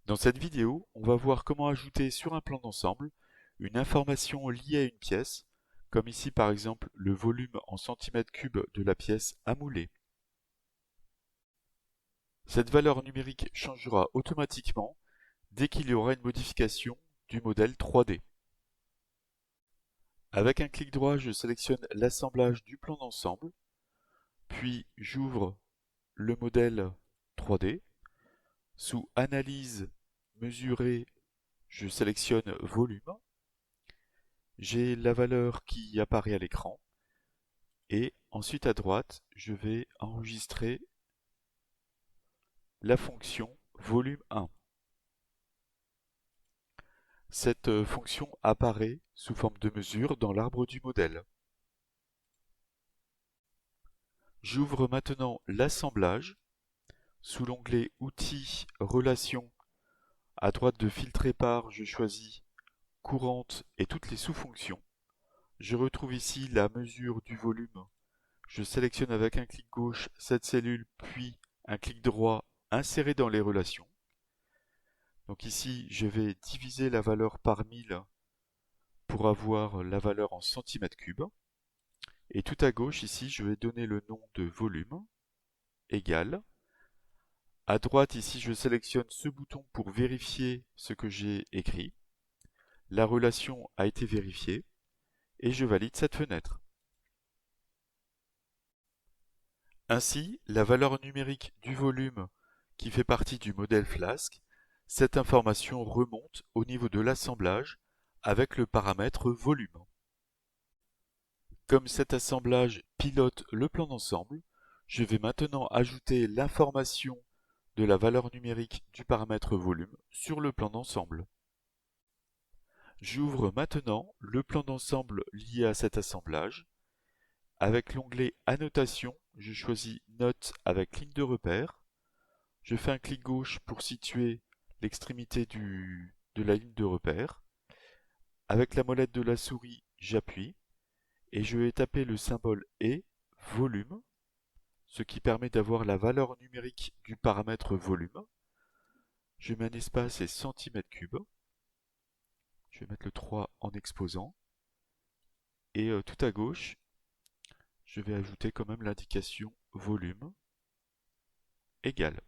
Dans cette vidéo, on va voir comment ajouter sur un plan d'ensemble une information liée à une pièce, comme ici par exemple le volume en centimètres cubes de la pièce à mouler. Cette valeur numérique changera automatiquement dès qu'il y aura une modification du modèle 3D. Avec un clic droit, je sélectionne l'assemblage du plan d'ensemble, puis j'ouvre le modèle 3D. Sous Analyse, Mesurer, je sélectionne Volume. J'ai la valeur qui apparaît à l'écran et ensuite à droite, je vais enregistrer la fonction volume 1. Cette fonction apparaît sous forme de mesure dans l'arbre du modèle. J'ouvre maintenant l'assemblage. Sous l'onglet Outils, Relations, à droite de Filtrer par, je choisis Courante et toutes les sous-fonctions. Je retrouve ici la mesure du volume. Je sélectionne avec un clic gauche cette cellule, puis un clic droit, Insérer dans les relations. Donc ici, je vais diviser la valeur par 1000 pour avoir la valeur en centimètres cubes. Et tout à gauche, ici, je vais donner le nom de volume, égal. À droite, ici, je sélectionne ce bouton pour vérifier ce que j'ai écrit. La relation a été vérifiée et je valide cette fenêtre. Ainsi, la valeur numérique du volume qui fait partie du modèle Flask, cette information remonte au niveau de l'assemblage avec le paramètre volume. Comme cet assemblage pilote le plan d'ensemble, je vais maintenant ajouter l'information de la valeur numérique du paramètre volume sur le plan d'ensemble. J'ouvre maintenant le plan d'ensemble lié à cet assemblage. Avec l'onglet Annotation, je choisis Note avec ligne de repère. Je fais un clic gauche pour situer l'extrémité de la ligne de repère. Avec la molette de la souris, j'appuie et je vais taper le symbole et volume, ce qui permet d'avoir la valeur numérique du paramètre volume. Je mets un espace et centimètres cubes. Je vais mettre le 3 en exposant. Et tout à gauche, je vais ajouter quand même l'indication volume égale.